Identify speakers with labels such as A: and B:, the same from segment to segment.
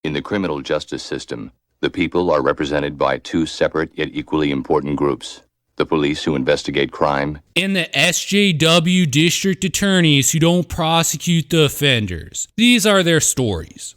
A: In the criminal justice system, the people are represented by two separate yet equally important groups: the police who investigate crime
B: and the SJW district attorneys who don't prosecute the offenders. These are their stories.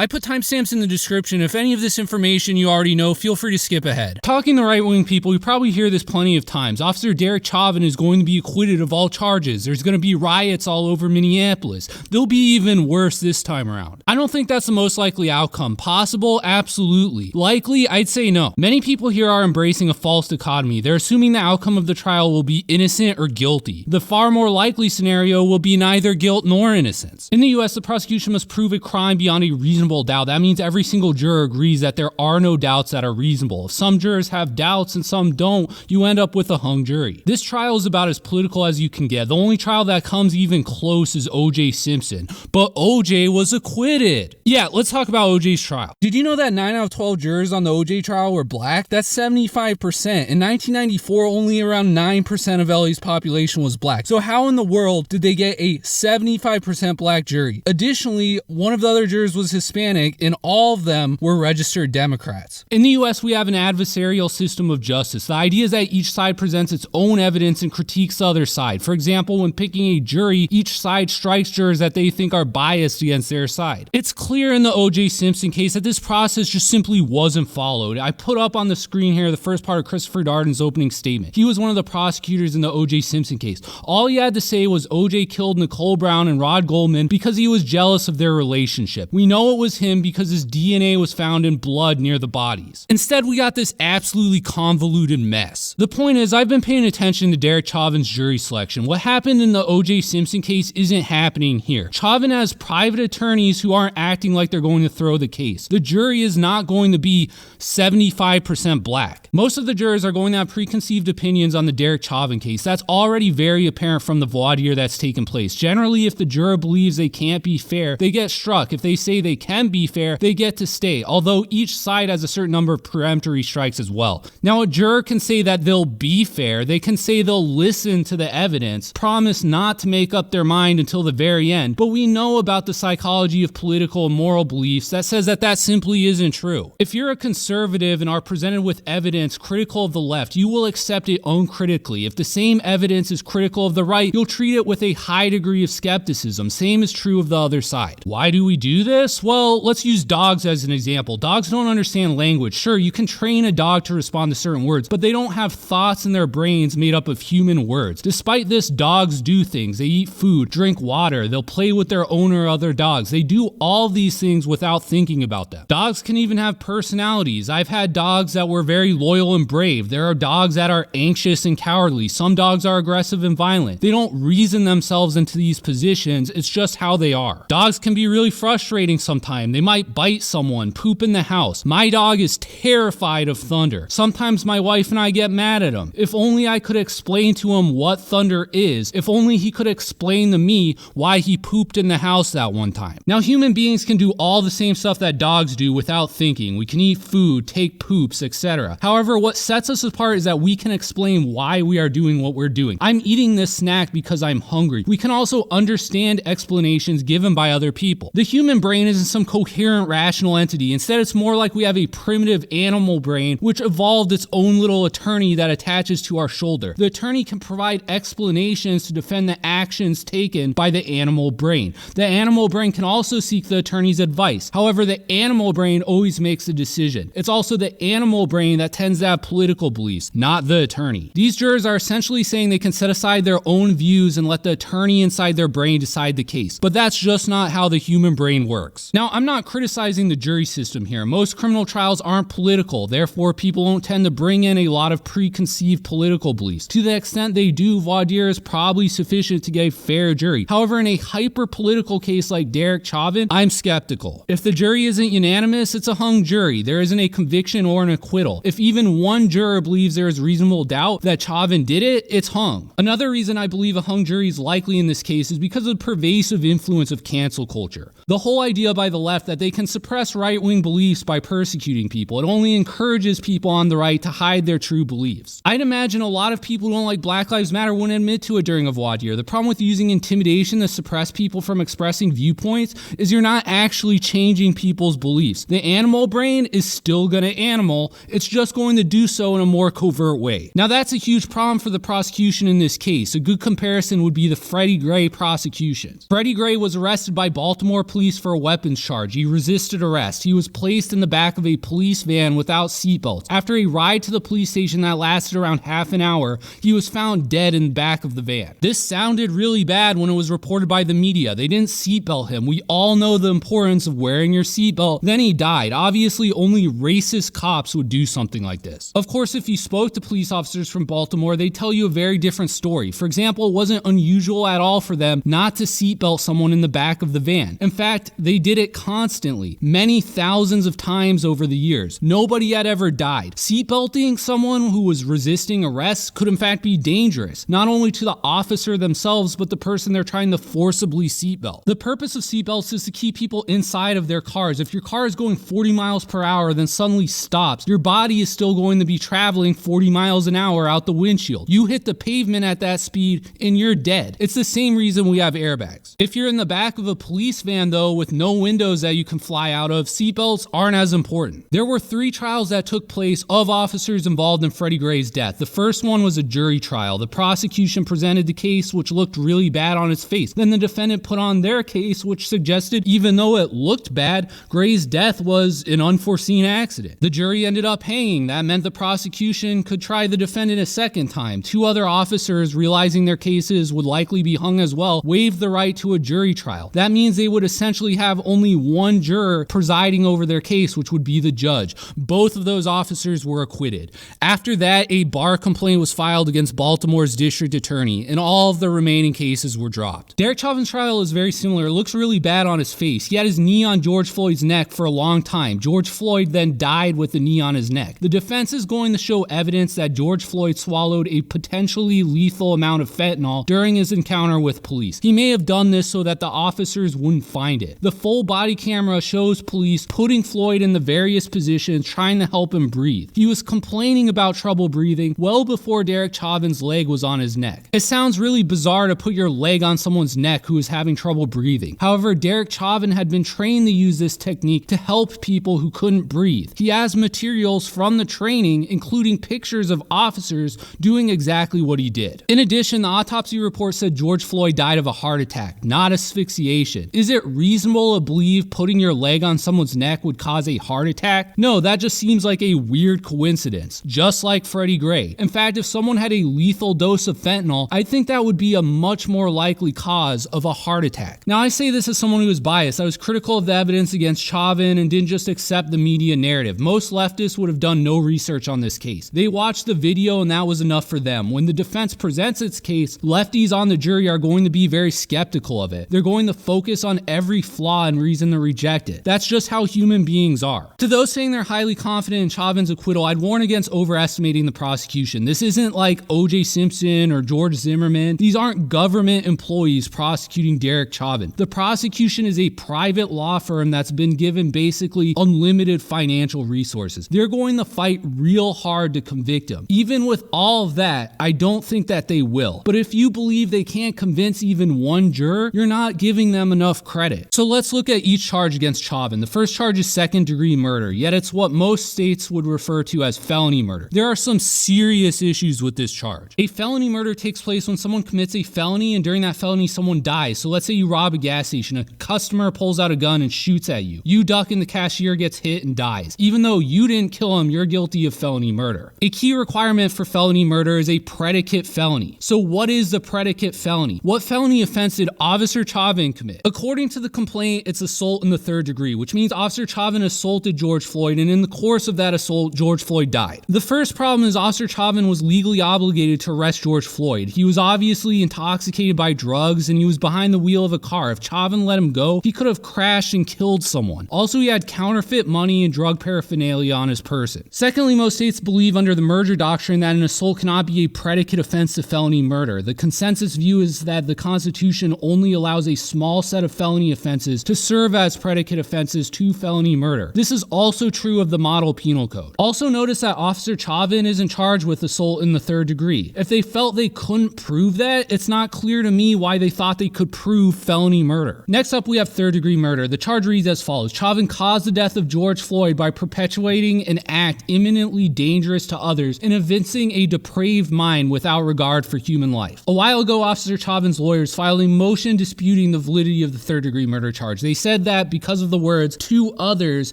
B: I put timestamps in the description. If any of this information you already know, feel free to skip ahead. Talking to right-wing people, you probably hear this plenty of times. Officer Derrick Chauvin is going to be acquitted of all charges. There's going to be riots all over Minneapolis. They'll be even worse this time around. I don't think that's the most likely outcome. Possible? Absolutely. Likely? I'd say no. Many people here are embracing a false dichotomy. They're assuming the outcome of the trial will be innocent or guilty. The far more likely scenario will be neither guilt nor innocence. In the US, the prosecution must prove a crime beyond a reasonable doubt. That means every single juror agrees that there are no doubts that are reasonable. If some jurors have doubts and some don't, you end up with a hung jury. This trial is about as political as you can get. The only trial that comes even close is OJ Simpson, but OJ was acquitted. Yeah, let's talk about OJ's trial. Did you know that 9 out of 12 jurors on the OJ trial were black? That's 75%. In 1994, only around 9% of LA's population was black. So how in the world did they get a 75% black jury? Additionally, one of the other jurors was Hispanic, and all of them were registered Democrats. In the US, we have an adversarial system of justice. The idea is that each side presents its own evidence and critiques the other side. For example, when picking a jury, each side strikes jurors that they think are biased against their side. It's clear in the OJ Simpson case that this process just simply wasn't followed. I put up on the screen here the first part of Christopher Darden's opening statement. He was one of the prosecutors in the OJ Simpson case. All he had to say was OJ killed Nicole Brown and Rod Goldman because he was jealous of their relationship. We know it was him because his DNA was found in blood near the bodies. Instead, we got this absolutely convoluted mess. The point is, I've been paying attention to Derrick Chauvin's jury selection. What happened in the OJ Simpson case isn't happening here. Chauvin has private attorneys who aren't acting like they're going to throw the case. The jury is not going to be 75% black. Most of the jurors are going to have preconceived opinions on the Derrick Chauvin case. That's already very apparent from the voir dire that's taken place. Generally, if the juror believes they can't be fair, they get struck. If they say they can be fair, they get to stay, although each side has a certain number of peremptory strikes as well. Now, a juror can say that they'll be fair, they can say they'll listen to the evidence, promise not to make up their mind until the very end, but we know about the psychology of political and moral beliefs that says that that simply isn't true. If you're a conservative and are presented with evidence critical of the left, you will accept it uncritically. If the same evidence is critical of the right, you'll treat it with a high degree of skepticism. Same is true of the other side. Why do we do this? Well, let's use dogs as an example. Dogs don't understand language. Sure, you can train a dog to respond to certain words, but they don't have thoughts in their brains made up of human words. Despite this, dogs do things. They eat food, drink water, they'll play with their owner or other dogs. They do all these things without thinking about them. Dogs can even have personalities. I've had dogs that were very loyal and brave. There are dogs that are anxious and cowardly. Some dogs are aggressive and violent. They don't reason themselves into these positions. It's just how they are. Dogs can be really frustrating sometimes. They might bite someone, poop in the house. My dog is terrified of thunder. Sometimes my wife and I get mad at him. If only I could explain to him what thunder is. If only he could explain to me why he pooped in the house that one time. Now, human beings can do all the same stuff that dogs do without thinking. We can eat food, take poops, etc. However, what sets us apart is that we can explain why we are doing what we're doing. I'm eating this snack because I'm hungry. We can also understand explanations given by other people. The human brain isn't some coherent, rational entity. Instead, it's more like we have a primitive animal brain which evolved its own little attorney that attaches to our shoulder. The attorney can provide explanations to defend the actions taken by the animal brain. The animal brain can also seek the attorney's advice. However, the animal brain always makes the decision. It's also the animal brain that tends to have political beliefs, not the attorney. These jurors are essentially saying they can set aside their own views and let the attorney inside their brain decide the case. But that's just not how the human brain works. Now, I'm not criticizing the jury system here. Most criminal trials aren't political. Therefore, people don't tend to bring in a lot of preconceived political beliefs. To the extent they do, voir dire is probably sufficient to get a fair jury. However, in a hyper-political case like Derrick Chauvin, I'm skeptical. If the jury isn't unanimous, it's a hung jury. There isn't a conviction or an acquittal. If even one juror believes there is reasonable doubt that Chauvin did it, it's hung. Another reason I believe a hung jury is likely in this case is because of the pervasive influence of cancel culture. The whole idea by the the left that they can suppress right-wing beliefs by persecuting people. It only encourages people on the right to hide their true beliefs. I'd imagine a lot of people who don't like Black Lives Matter wouldn't admit to it during a voir dire. The problem with using intimidation to suppress people from expressing viewpoints is you're not actually changing people's beliefs. The animal brain is still gonna animal, it's just going to do so in a more covert way. Now that's a huge problem for the prosecution in this case. A good comparison would be the Freddie Gray prosecution. Freddie Gray was arrested by Baltimore police for a weapons charge. He resisted arrest. He was placed in the back of a police van without seatbelts. After a ride to the police station that lasted around half an hour, he was found dead in the back of the van. This sounded really bad when it was reported by the media. They didn't seatbelt him. We all know the importance of wearing your seatbelt. Then he died. Obviously, only racist cops would do something like this. Of course, if you spoke to police officers from Baltimore, they'd tell you a very different story. For example, it wasn't unusual at all for them not to seatbelt someone in the back of the van. In fact, they did it constantly, many thousands of times over the years. Nobody had ever died. Seatbelting someone who was resisting arrest could in fact be dangerous, not only to the officer themselves, but the person they're trying to forcibly seatbelt. The purpose of seatbelts is to keep people inside of their cars. If your car is going 40 miles per hour, then suddenly stops, your body is still going to be traveling 40 miles an hour out the windshield. You hit the pavement at that speed and you're dead. It's the same reason we have airbags. If you're in the back of a police van though, with no windows that you can fly out of, seatbelts aren't as important. There were 3 trials that took place of officers involved in Freddie Gray's death. The first one was a jury trial. The prosecution presented the case, which looked really bad on its face. Then the defendant put on their case, which suggested even though it looked bad, Gray's death was an unforeseen accident. The jury ended up hanging. That meant the prosecution could try the defendant a second time. 2 other officers, realizing their cases would likely be hung as well, waived the right to a jury trial. That means they would essentially have only one juror presiding over their case, which would be the judge. Both of those officers were acquitted. After that, a bar complaint was filed against Baltimore's district attorney, and all of the remaining cases were dropped. Derrick Chauvin's trial is very similar. It looks really bad on his face. He had his knee on George Floyd's neck for a long time. George Floyd then died with the knee on his neck. The defense is going to show evidence that George Floyd swallowed a potentially lethal amount of fentanyl during his encounter with police. He may have done this so that the officers wouldn't find it. The full body camera shows police putting Floyd in the various positions, trying to help him breathe. He was complaining about trouble breathing well before Derrick Chauvin's leg was on his neck. It sounds really bizarre to put your leg on someone's neck who is having trouble breathing. However, Derrick Chauvin had been trained to use this technique to help people who couldn't breathe. He has materials from the training, including pictures of officers doing exactly what he did. In addition, the autopsy report said George Floyd died of a heart attack, not asphyxiation. Is it reasonable to believe putting your leg on someone's neck would cause a heart attack? No, that just seems like a weird coincidence, just like Freddie Gray. In fact, if someone had a lethal dose of fentanyl, I think that would be a much more likely cause of a heart attack. Now, I say this as someone who is biased. I was critical of the evidence against Chauvin and didn't just accept the media narrative. Most leftists would have done no research on this case. They watched the video and that was enough for them. When the defense presents its case, lefties on the jury are going to be very skeptical of it. They're going to focus on every flaw and reason to reject it. That's just how human beings are. To those saying they're highly confident in Chauvin's acquittal, I'd warn against overestimating the prosecution. This isn't like OJ Simpson or George Zimmerman. These aren't government employees prosecuting Derrick Chauvin. The prosecution is a private law firm that's been given basically unlimited financial resources. They're going to fight real hard to convict him. Even with all of that, I don't think that they will. But if you believe they can't convince even one juror, you're not giving them enough credit. So let's look at each charge against Chauvin. The first charge is second-degree murder, yet it's what most states would refer to as felony murder. There are some serious issues with this charge. A felony murder takes place when someone commits a felony and during that felony someone dies. So let's say you rob a gas station, a customer pulls out a gun and shoots at you. You duck and the cashier gets hit and dies. Even though you didn't kill him, you're guilty of felony murder. A key requirement for felony murder is a predicate felony. So what is the predicate felony? What felony offense did Officer Chauvin commit? According to the complaint, it's assault in the third degree, which means Officer Chauvin assaulted George Floyd, and in the course of that assault, George Floyd died. The first problem is Officer Chauvin was legally obligated to arrest George Floyd. He was obviously intoxicated by drugs and he was behind the wheel of a car. If Chauvin let him go, he could have crashed and killed someone. Also, he had counterfeit money and drug paraphernalia on his person. Secondly, most states believe under the merger doctrine that an assault cannot be a predicate offense to felony murder. The consensus view is that the Constitution only allows a small set of felony offenses to serve serve as predicate offenses to felony murder. This is also true of the model penal code. Also notice that Officer Chauvin isn't charged with assault in the third degree. If they felt they couldn't prove that, it's not clear to me why they thought they could prove felony murder. Next up, we have third degree murder. The charge reads as follows. Chauvin caused the death of George Floyd by perpetuating an act imminently dangerous to others and evincing a depraved mind without regard for human life. A while ago, Officer Chauvin's lawyers filed a motion disputing the validity of the third degree murder charge. They said that because of the words "to others,"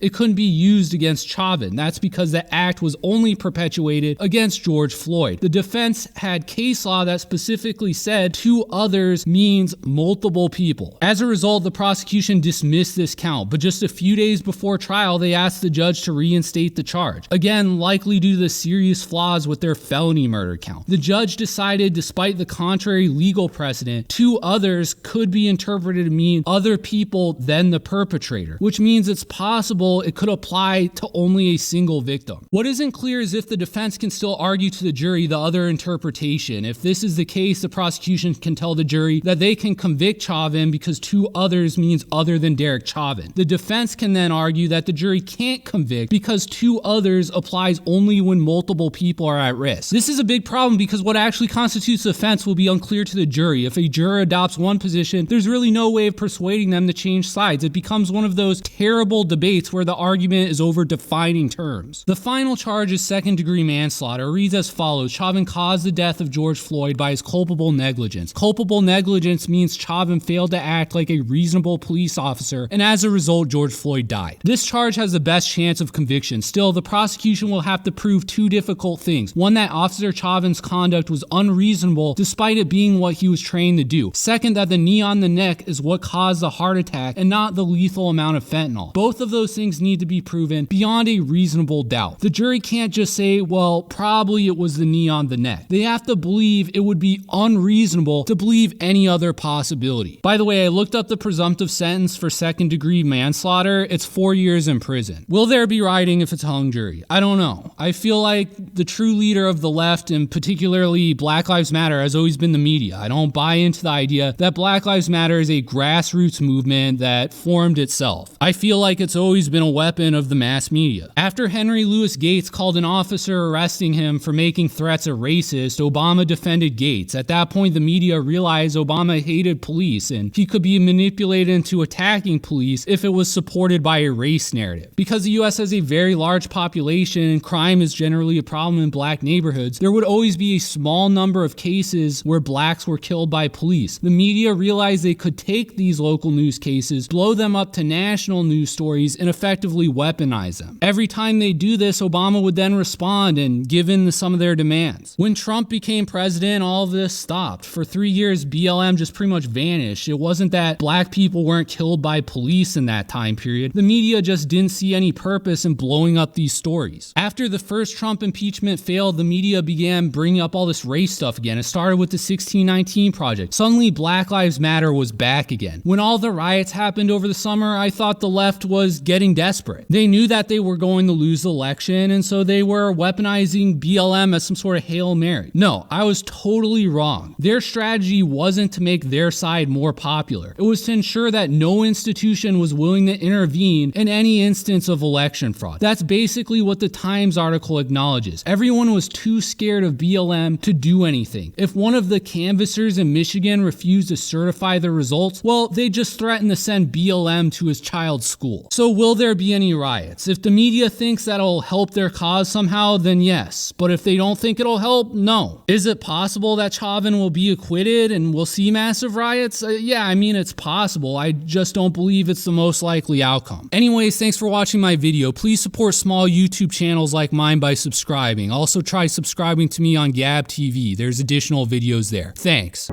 B: it couldn't be used against Chauvin. That's because the act was only perpetuated against George Floyd. The defense had case law that specifically said "to others" means multiple people. As a result, the prosecution dismissed this count, but just a few days before trial, they asked the judge to reinstate the charge. Again, likely due to the serious flaws with their felony murder count. The judge decided, despite the contrary legal precedent, "to others" could be interpreted to mean other people than the perpetrator, which means it's possible it could apply to only a single victim. What isn't clear is if the defense can still argue to the jury the other interpretation. If this is the case, the prosecution can tell the jury that they can convict Chauvin because "to others" means other than Derrick Chauvin. The defense can then argue that the jury can't convict because "to others" applies only when multiple people are at risk. This is a big problem because what actually constitutes offense will be unclear to the jury. If a juror adopts one position, there's really no way of persuading them to change sides. It becomes one of those terrible debates where the argument is over defining terms. The final charge is second-degree manslaughter. It reads as follows. Chauvin caused the death of George Floyd by his culpable negligence. Culpable negligence means Chauvin failed to act like a reasonable police officer, and as a result, George Floyd died. This charge has the best chance of conviction. Still, the prosecution will have to prove two difficult things. One, that Officer Chauvin's conduct was unreasonable despite it being what he was trained to do. Second, that the knee on the neck is what caused the heart attack and not the lethal amount of fentanyl. Both of those things need to be proven beyond a reasonable doubt. The jury can't just say, well, probably it was the knee on the neck. They have to believe it would be unreasonable to believe any other possibility. By the way, I looked up the presumptive sentence for second-degree manslaughter. It's 4 years in prison. Will there be rioting if it's a hung jury? I don't know. I feel like the true leader of the left, and particularly Black Lives Matter, has always been the media. I don't buy into the idea that Black Lives Matter is a grassroots movement that formed itself. I feel like it's always been a weapon of the mass media. After Henry Louis Gates called an officer arresting him for making threats a racist, Obama defended Gates. At that point, the media realized Obama hated police and he could be manipulated into attacking police if it was supported by a race narrative. Because the US has a very large population and crime is generally a problem in black neighborhoods, there would always be a small number of cases where blacks were killed by police. The media realized they could take these local news cases, blow them up to national news stories, and effectively weaponize them. Every time they do this, Obama would then respond and give in to some of their demands. When Trump became president, all of this stopped. For 3 years, BLM just pretty much vanished. It wasn't that black people weren't killed by police in that time period. The media just didn't see any purpose in blowing up these stories. After the first Trump impeachment failed, the media began bringing up all this race stuff again. It started with the 1619 Project. Suddenly, Black Lives Matter was back again. When all the riots happened over the summer, I thought the left was getting desperate. They knew that they were going to lose the election, and so they were weaponizing BLM as some sort of Hail Mary. No, I was totally wrong. Their strategy wasn't to make their side more popular. It was to ensure that no institution was willing to intervene in any instance of election fraud. That's basically what the Times article acknowledges. Everyone was too scared of BLM to do anything. If one of the canvassers in Michigan refused to certify the results, well, they just threatened to send BLM to his child's school. So will there be any riots? If the media thinks that'll help their cause somehow, then yes. But if they don't think it'll help, no. Is it possible that Chauvin will be acquitted and we'll see massive riots? Yeah, I mean, it's possible. I just don't believe it's the most likely outcome. Anyways, thanks for watching my video. Please support small YouTube channels like mine by subscribing. Also try subscribing to me on Gab TV. There's additional videos there. Thanks.